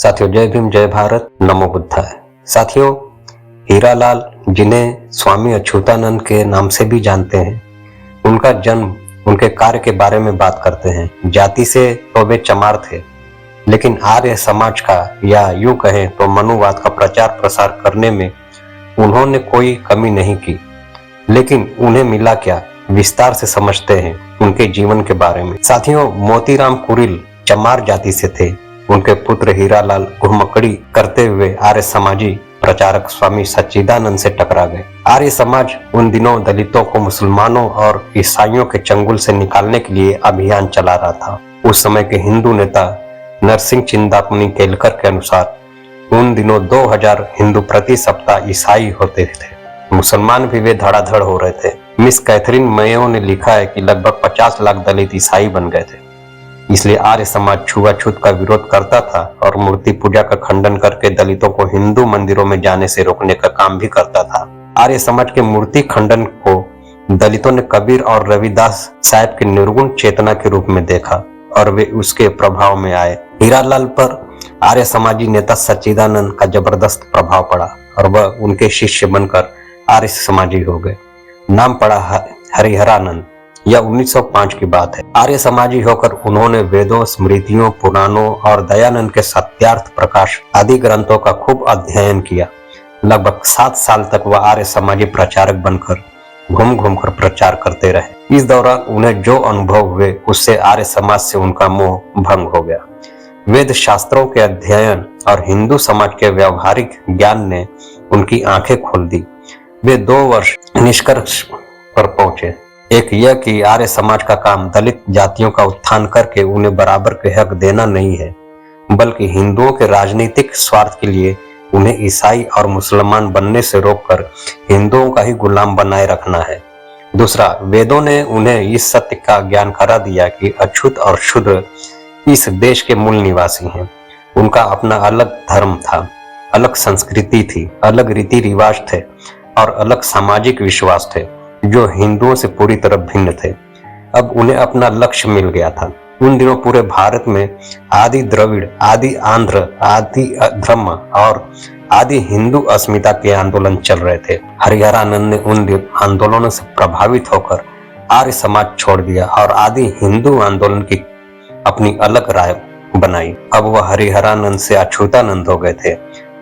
साथियों, जय भीम, जय भारत, नमो बुद्धाय। साथियों, हीरालाल, जिन्हें स्वामी अच्युतानंद के नाम से भी जानते हैं, उनका जन्म, उनके कार्य के बारे में बात करते हैं। जाति से तो वे चमार थे, लेकिन आर्य समाज का या यूं कहें तो मनुवाद का प्रचार प्रसार करने में उन्होंने कोई कमी नहीं की। लेकिन उन्हें मिला क्या, विस्तार से समझते हैं उनके जीवन के बारे में। साथियों, मोतीराम कुरिल चमार जाति से थे। उनके पुत्र हीरालाल घुमक्कड़ी करते हुए आर्य समाजी प्रचारक स्वामी सच्चिदानंद से टकरा गए। आर्य समाज उन दिनों दलितों को मुसलमानों और ईसाइयों के चंगुल से निकालने के लिए अभियान चला रहा था। उस समय के हिंदू नेता नरसिंह चिंतामणि केलकर के अनुसार उन दिनों 2000 हिंदू प्रति सप्ताह ईसाई होते थे। मुसलमान भी वे धड़ाधड़ हो रहे थे। मिस कैथरीन मेयो ने लिखा है कि लगभग 50 लाख दलित ईसाई बन गए थे। इसलिए आर्य समाज छुआछूत का विरोध करता था और मूर्ति पूजा का खंडन करके दलितों को हिंदू मंदिरों में जाने से रोकने का काम भी करता था। आर्य समाज के मूर्ति खंडन को दलितों ने कबीर और रविदास साहब की निर्गुण चेतना के रूप में देखा और वे उसके प्रभाव में आए। हीरालाल पर आर्य समाजी नेता सच्चिदानंद का जबरदस्त प्रभाव पड़ा और वह उनके शिष्य बनकर आर्य समाजी हो गए। नाम पड़ा हरिहरानंद। यह 1905 की बात है। आर्य समाजी होकर उन्होंने वेदों, स्मृतियों, पुराणों और दयानंद के सत्यार्थ प्रकाश आदि ग्रंथों का खूब अध्ययन किया। लगभग 7 साल तक वह आर्य समाजी प्रचारक बनकर घूम घूम कर प्रचार करते रहे। इस दौरान उन्हें जो अनुभव हुए उससे आर्य समाज से उनका मोह भंग हो गया। वेद शास्त्रों के अध्ययन और हिंदू समाज के व्यवहारिक ज्ञान ने उनकी आंखें खोल दी। वे 2 वर्ष निष्कर्ष पर पहुंचे। एक यह कि आर्य समाज का काम दलित जातियों का उत्थान करके उन्हें बराबर के हक देना नहीं है, बल्कि हिंदुओं के राजनीतिक स्वार्थ के लिए उन्हें ईसाई और मुसलमान बनने से रोककर हिंदुओं का ही गुलाम बनाए रखना है। दूसरा, वेदों ने उन्हें इस सत्य का ज्ञान करा दिया कि अछूत और शूद्र इस देश के मूल निवासी हैं। उनका अपना अलग धर्म था, अलग संस्कृति थी, अलग रीति रिवाज थे और अलग सामाजिक विश्वास थे जो हिंदुओं से पूरी तरह भिन्न थे। अब उन्हें अपना लक्ष्य मिल गया था। उन दिनों पूरे भारत में आदि द्रविड़, आदि आंध्र, आदि ब्रह्म और आदि हिंदू अस्मिता के आंदोलन चल रहे थे। हरिहरानंद ने उन आंदोलनों से प्रभावित होकर आर्य समाज छोड़ दिया और आदि हिंदू आंदोलन की अपनी अलग राय बनाई। अब वह हरिहरानंद से अच्युतानंद हो गए थे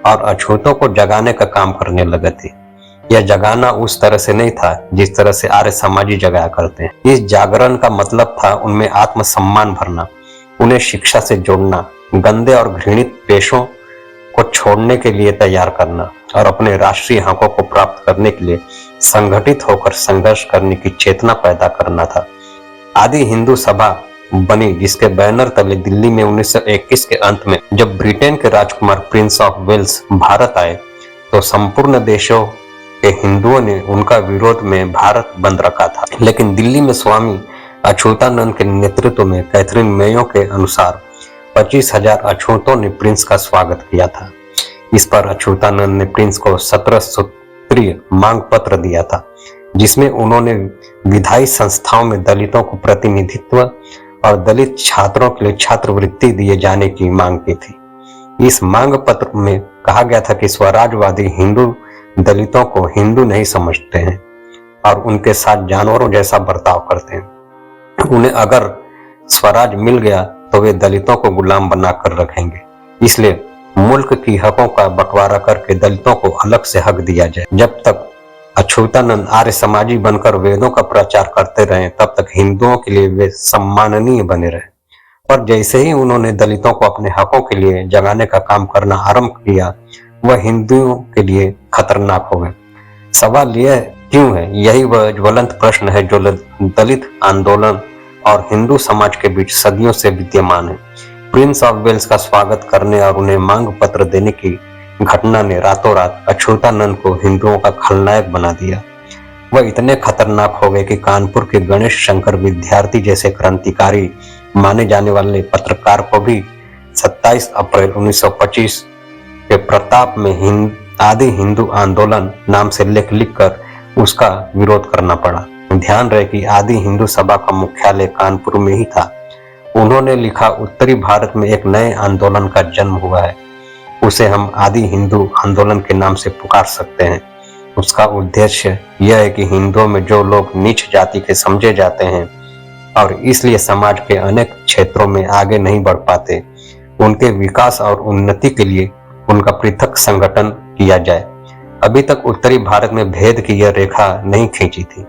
और अछूतों को जगाने का काम करने लगे थे। यह जगाना उस तरह से नहीं था जिस तरह से आर्य समाजी जगाया करते हैं। इस जागरण का मतलब था उनमें आत्मसम्मान भरना, उन्हें शिक्षा से जोड़ना, गंदे और घृणित पेशों को छोड़ने के लिए तैयार करना और अपने राष्ट्रीय हकों को प्राप्त करने के लिए संगठित होकर संघर्ष करने की चेतना पैदा करना था। आदि हिंदू सभा बनी, जिसके बैनर तले दिल्ली में 1921 के अंत में जब ब्रिटेन के राजकुमार प्रिंस ऑफ वेल्स भारत आए तो संपूर्ण देशों के हिंदुओं ने उनका विरोध में भारत बंद रखा था। लेकिन दिल्ली में स्वामी अच्युतानंद के नेतृत्व में कैथरीन मेयो के अनुसार 25,000 अछूतों ने प्रिंस का स्वागत किया था। इस पर अच्युतानंद ने प्रिंस को 17 सूत्रीय मांग पत्र दिया था, जिसमें उन्होंने विधायी संस्थाओं में दलितों को प्रतिनिधित्व और दलित छात्रों के लिए छात्रवृत्ति दिए जाने की मांग की थी। इस मांग पत्र में कहा गया था कि स्वराजवादी हिंदू दलितों को हिंदू नहीं समझते हैं और उनके साथ जानवरों जैसा बर्ताव करते हैं। उन्हें अगर स्वराज मिल गया तो वे दलितों को गुलाम बनाकर रखेंगे। इसलिए मुल्क की हकों का बंटवारा करके दलितों को अलग से हक दिया जाए। जब तक अच्युतानंद आर्य समाजी बनकर वेदों का प्रचार करते रहे, तब तक हिंदुओं के लिए वे सम्माननीय बने रहे। पर जैसे ही उन्होंने दलितों को अपने हकों के लिए जगाने का काम करना आरंभ किया, वह हिंदुओं के लिए खतरनाक हो गए। सवाल यह क्यों है? यही वह ज्वलंत प्रश्न है जो दलित आंदोलन और हिंदू समाज के बीच सदियों से विद्यमान है। प्रिंस ऑफ वेल्स का स्वागत करने और उन्हें मांग पत्र देने की घटना ने रातों रात अच्युतानंद को हिंदुओं का खलनायक बना दिया। वह इतने खतरनाक हो गए कि कानपुर के गणेश शंकर विद्यार्थी जैसे क्रांतिकारी माने जाने वाले पत्रकार को भी 27 अप्रैल 1925 के प्रताप में आदि हिंदू आंदोलन नाम से लेख लिखकर उसका विरोध करना पड़ा। ध्यान रहे कि आदि हिंदू सभा का मुख्यालय कानपुर में ही था। उन्होंने लिखा, उत्तरी भारत में एक नए आंदोलन का जन्म हुआ है उसे हम आदि हिंदू आंदोलन के नाम से पुकार सकते हैं। उसका उद्देश्य यह है कि हिंदुओं में जो लोग नीच जाति के समझे जाते हैं और इसलिए समाज के अनेक क्षेत्रों में आगे नहीं बढ़ पाते, उनके विकास और उन्नति के लिए उनका पृथक संगठन किया जाए। अभी तक उत्तरी भारत में भेद की यह रेखा नहीं खींची थी,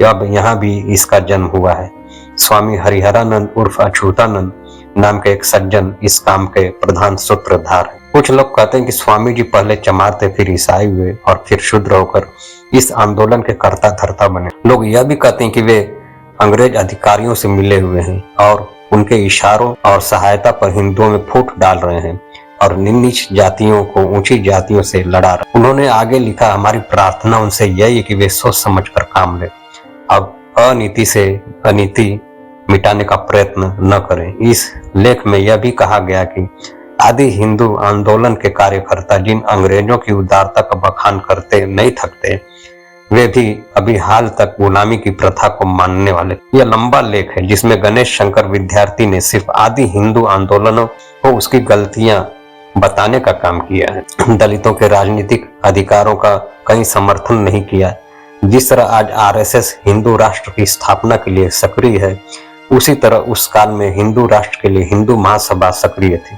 अब यहाँ भी इसका जन्म हुआ है। स्वामी हरिहरानंद उर्फ अछूतानंद नाम के एक सज्जन इस काम के प्रधान सूत्रधार हैं। कुछ लोग कहते हैं कि स्वामी जी पहले चमार थे, फिर ईसाई हुए और फिर शूद्र होकर इस आंदोलन के कर्ता धर्ता बने। लोग यह भी कहते हैं कि वे अंग्रेज अधिकारियों से मिले हुए हैं और उनके इशारों और सहायता पर हिंदुओं में फूट डाल रहे हैं और नीच जातियों को ऊंची जातियों से लड़ा रहे। उन्होंने आगे लिखा, हमारी प्रार्थना उनसे यही है कि वे सोच समझ कर काम लें, अब अनीति से अनीति मिटाने का प्रयत्न न करें। इस लेख में यह भी कहा गया कि आदि हिंदू आंदोलन के कार्यकर्ता जिन अंग्रेजों की उदारता का बखान करते नहीं थकते, वे भी अभी हाल तक गुलामी की प्रथा को मानने वाले। यह लंबा लेख है जिसमें गणेश शंकर विद्यार्थी ने सिर्फ आदि हिंदू आंदोलनों को उसकी गलतियां बताने का काम किया है। दलितों के राजनीतिक अधिकारों का कहीं समर्थन नहीं किया। जिस तरह आज आरएसएस हिंदू राष्ट्र की स्थापना के लिए सक्रिय है, उसी तरह उस काल में हिंदू राष्ट्र के लिए हिंदू महासभा सक्रिय थी।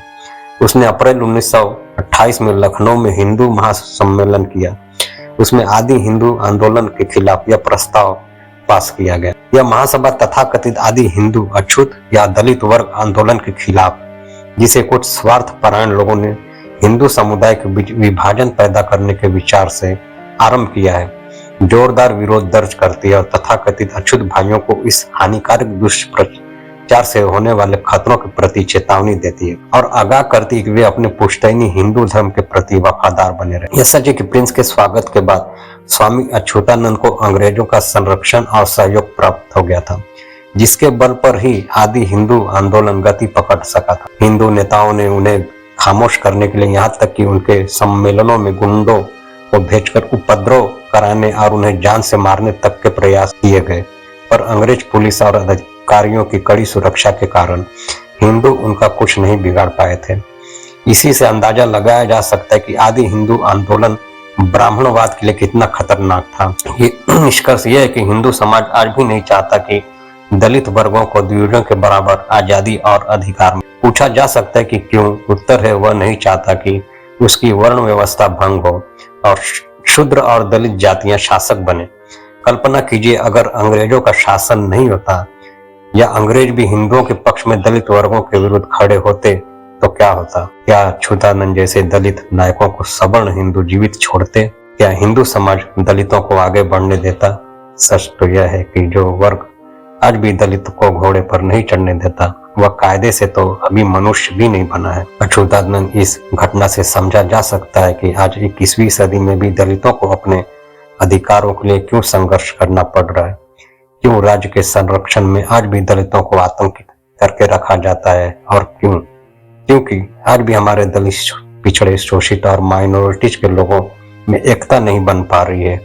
उसने अप्रैल 1928 में लखनऊ में हिंदू महासम्मेलन किया। उसमें आदि हिंदू आंदोलन के खिलाफ यह प्रस्ताव पास किया गया। यह महासभा तथाकथित आदि हिंदू अछूत या दलित वर्ग आंदोलन के खिलाफ, जिसे कुछ स्वार्थपरायण लोगों ने हिंदू समुदाय के बीच विभाजन पैदा करने के विचार से आरंभ किया है, जोरदार विरोध दर्ज करती है और तथाकथित अछूत भाइयों को इस हानिकारक दुष्प्रचार से होने वाले खतरों के प्रति चेतावनी देती है और आगाह करती है कि वे अपने पुश्तैनी हिंदू धर्म के प्रति वफादार बने रहे। यह सच है कि प्रिंस के स्वागत के बाद स्वामी अछूतानंद को अंग्रेजों का संरक्षण और सहयोग प्राप्त हो गया था, जिसके बल पर ही आदि हिंदू आंदोलन गति पकड़ सका था। हिंदू नेताओं ने उन्हें खामोश करने के लिए यहाँ तक कि उनके सम्मेलनों में गुंडों को भेजकर उपद्रव कराने और उन्हें जान से मारने तक के प्रयास किए गए, पर अंग्रेज पुलिस और अधिकारियों की कड़ी सुरक्षा के कारण हिंदू उनका कुछ नहीं बिगाड़ पाए थे। इसी से अंदाजा लगाया जा सकता है कि आदि हिंदू आंदोलन ब्राह्मणवाद के लिए कितना खतरनाक था। ये निष्कर्ष यह है कि हिंदू समाज आज भी नहीं चाहता कि दलित वर्गों को द्विजों के बराबर आजादी और अधिकार। पूछा जा सकता है कि क्यों? उत्तर है, वह नहीं चाहता कि उसकी वर्ण व्यवस्था भंग हो और शूद्र और दलित जातियां शासक बने। कल्पना कीजिए अगर अंग्रेजों का शासन नहीं होता या अंग्रेज भी हिंदुओं के पक्ष में दलित वर्गों के विरुद्ध खड़े होते तो क्या होता? क्या अछूतानंद जैसे दलित नायकों को सवर्ण हिंदू जीवित छोड़ते? क्या हिंदू समाज दलितों को आगे बढ़ने देता? सच तो यह है कि जो वर्ग आज भी दलित को घोड़े पर नहीं चढ़ने देता, वह कायदे से तो अभी मनुष्य भी नहीं बना है। अछूतानंद इस घटना से समझा जा सकता है कि आज 21वीं सदी में भी दलितों को अपने अधिकारों के लिए क्यों संघर्ष करना पड़ रहा है, क्यों राज्य के संरक्षण में आज भी दलितों को आतंकित करके रखा जाता है और क्यों? क्योंकि आज भी हमारे दलित पिछड़े, शोषित और माइनॉरिटीज के लोगों में एकता नहीं बन पा रही है।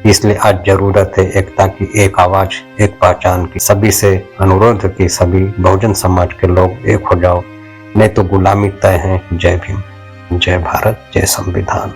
इसलिए आज जरूरत है एकता की, एक आवाज, एक पहचान की। सभी से अनुरोध कि सभी बहुजन समाज के लोग एक हो जाओ, नहीं तो गुलामी तय है। जय भीम, जय भारत, जय संविधान।